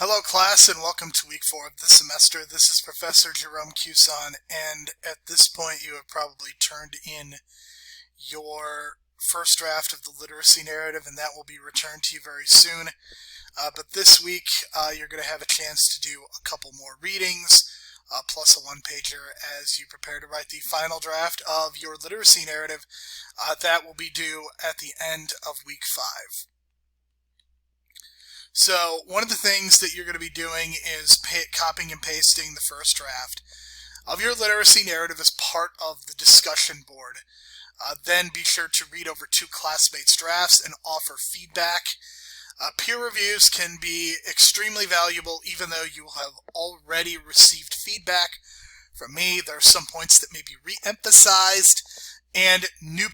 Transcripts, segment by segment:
Hello class and welcome to week 4 of the semester. This is Professor Jerome Cuson, and at this point you have probably turned in your first draft of the literacy narrative, and that will be returned to you very soon. But this week you're going to have a chance to do a couple more readings plus a one-pager as you prepare to write the final draft of your literacy narrative. That will be due at the end of week 5. So one of the things that you're going to be doing is copying and pasting the first draft of your literacy narrative as part of the discussion board. Then be sure to read over 2 classmates' drafts and offer feedback. Peer reviews can be extremely valuable even though you have already received feedback from me. There are some points that may be re-emphasized and new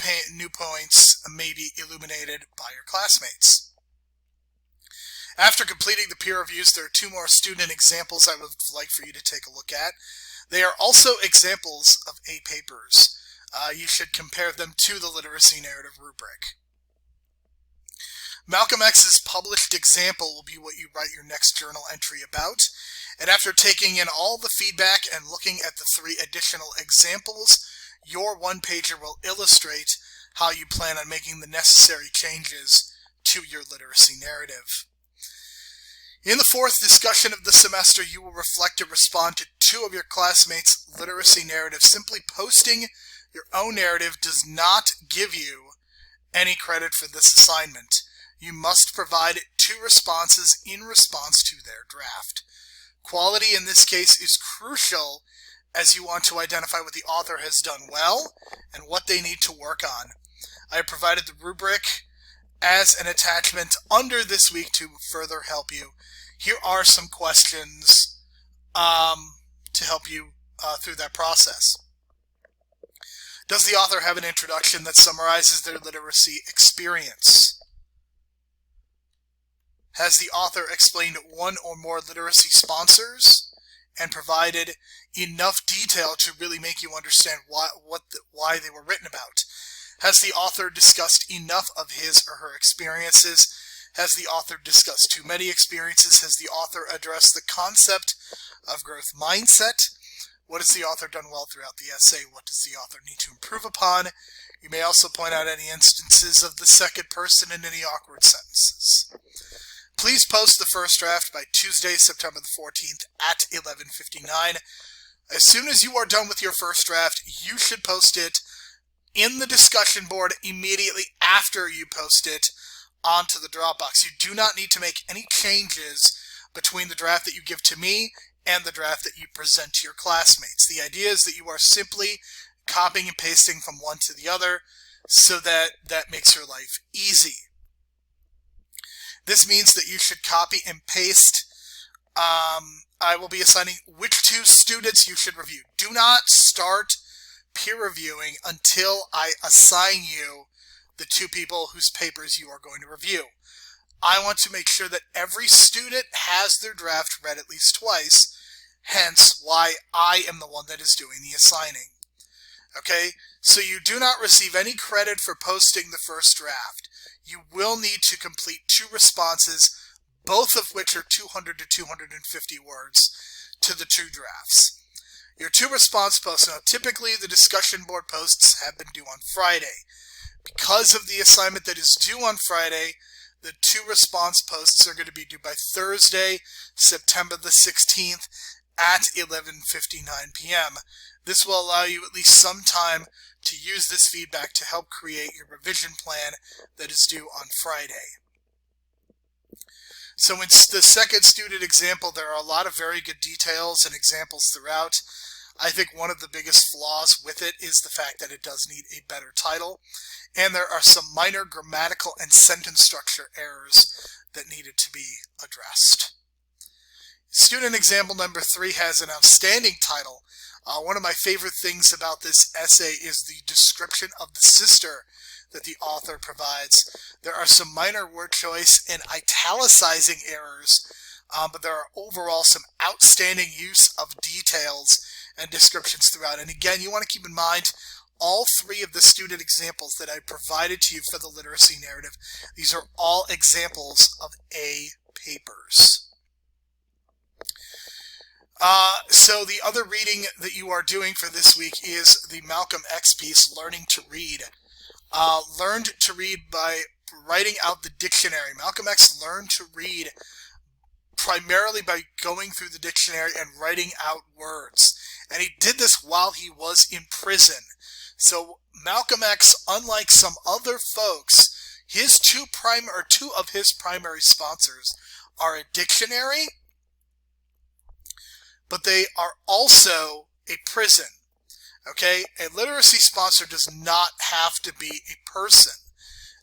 points may be illuminated by your classmates. After completing the peer reviews, there are 2 more student examples I would like for you to take a look at. They are also examples of A papers. You should compare them to the literacy narrative rubric. Malcolm X's published example will be what you write your next journal entry about. And after taking in all the feedback and looking at the 3 additional examples, your one-pager will illustrate how you plan on making the necessary changes to your literacy narrative. In the 4th discussion of the semester, you will reflect and respond to 2 of your classmates' literacy narratives. Simply posting your own narrative does not give you any credit for this assignment. You must provide 2 responses in response to their draft. Quality in this case is crucial as you want to identify what the author has done well and what they need to work on. I have provided the rubric as an attachment under this week to further help you. Here are some questions to help you through that process. Does the author have an introduction that summarizes their literacy experience? Has the author explained 1 or more literacy sponsors and provided enough detail to really make you understand why they were written about? Has the author discussed enough of his or her experiences? Has the author discussed too many experiences? Has the author addressed the concept of growth mindset? What has the author done well throughout the essay? What does the author need to improve upon? You may also point out any instances of the second person and any awkward sentences. Please post the first draft by Tuesday, September the 14th at 11:59. As soon as you are done with your first draft, you should post it in the discussion board immediately after you post it onto the Dropbox. You do not need to make any changes between the draft that you give to me and the draft that you present to your classmates. The idea is that you are simply copying and pasting from one to the other so that makes your life easy. This means that you should copy and paste. I will be assigning which 2 students you should review. Do not start peer reviewing until I assign you the 2 people whose papers you are going to review. I want to make sure that every student has their draft read at least twice, hence why I am the one that is doing the assigning. Okay, so you do not receive any credit for posting the first draft. You will need to complete 2 responses, both of which are 200 to 250 words, to the 2 drafts. Your 2 response posts. Now, typically the discussion board posts have been due on Friday. Because of the assignment that is due on Friday, the 2 response posts are going to be due by Thursday, September the 16th at 11:59 p.m. This will allow you at least some time to use this feedback to help create your revision plan that is due on Friday. So in the second student example, there are a lot of very good details and examples throughout. I think one of the biggest flaws with it is the fact that it does need a better title, and there are some minor grammatical and sentence structure errors that needed to be addressed. Student example number 3 has an outstanding title. One of my favorite things about this essay is the description of the sister that the author provides. There are some minor word choice and italicizing errors, but there are overall some outstanding use of details and descriptions throughout. And again, you want to keep in mind all 3 of the student examples that I provided to you for the literacy narrative. These are all examples of A papers. So the other reading that you are doing for this week is the Malcolm X piece, Learning to Read. Learned to read by writing out the dictionary. Malcolm X learned to read primarily by going through the dictionary and writing out words. And he did this while he was in prison. So Malcolm X, unlike some other folks, two of his primary sponsors are a dictionary, but they are also a prison. Okay? A literacy sponsor does not have to be a person.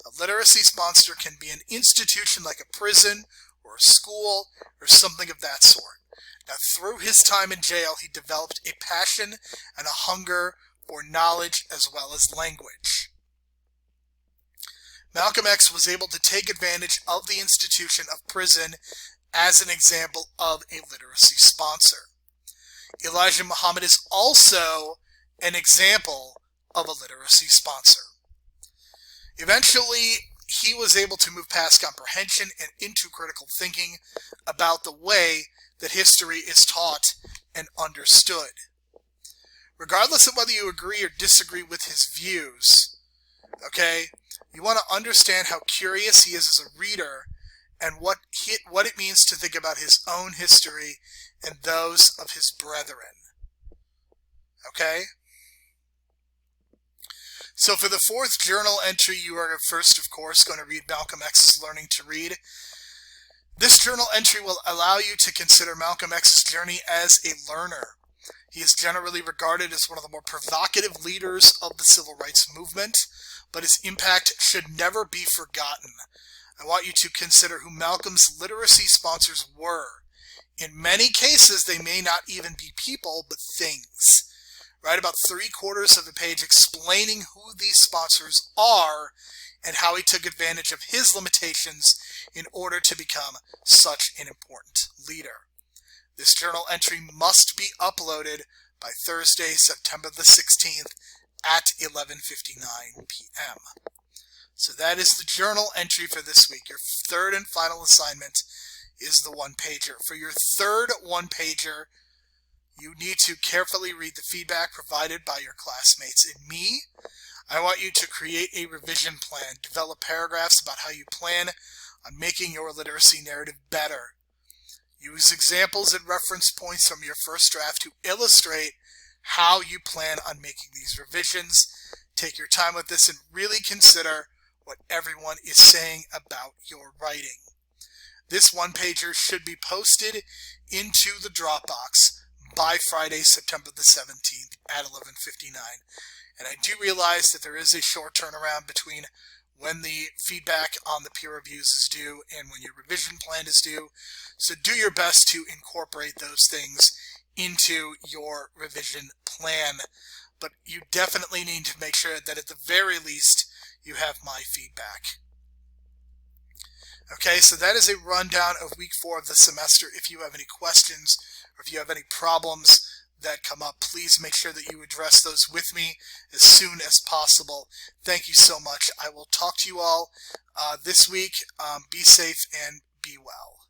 A literacy sponsor can be an institution like a prison or a school or something of that sort. Now, through his time in jail, he developed a passion and a hunger for knowledge as well as language. Malcolm X was able to take advantage of the institution of prison as an example of a literacy sponsor. Elijah Muhammad is also an example of a literacy sponsor. Eventually, he was able to move past comprehension and into critical thinking about the way that history is taught and understood. Regardless of whether you agree or disagree with his views, okay, you want to understand how curious he is as a reader and what it means to think about his own history and those of his brethren. Okay? So for the fourth journal entry, you are first, of course, going to read Malcolm X's Learning to Read. This journal entry will allow you to consider Malcolm X's journey as a learner. He is generally regarded as one of the more provocative leaders of the civil rights movement, but his impact should never be forgotten. I want you to consider who Malcolm's literacy sponsors were. In many cases, they may not even be people, but things. Write about 3/4 of the page explaining who these sponsors are and how he took advantage of his limitations in order to become such an important leader. This journal entry must be uploaded by Thursday, September the 16th at 11:59 p.m. So that is the journal entry for this week. Your third and final assignment is the one-pager. For your third one-pager, you need to carefully read the feedback provided by your classmates and me. I want you to create a revision plan. Develop paragraphs about how you plan on making your literacy narrative better. Use examples and reference points from your first draft to illustrate how you plan on making these revisions. Take your time with this and really consider what everyone is saying about your writing. This one-pager should be posted into the Dropbox by Friday, September the 17th at 11:59. And I do realize that there is a short turnaround between when the feedback on the peer reviews is due and when your revision plan is due. So do your best to incorporate those things into your revision plan. But you definitely need to make sure that at the very least you have my feedback. Okay, so that is a rundown of week 4 of the semester. If you have any questions or if you have any problems that come up, please make sure that you address those with me as soon as possible. Thank you so much. I will talk to you all this week. Be safe and be well.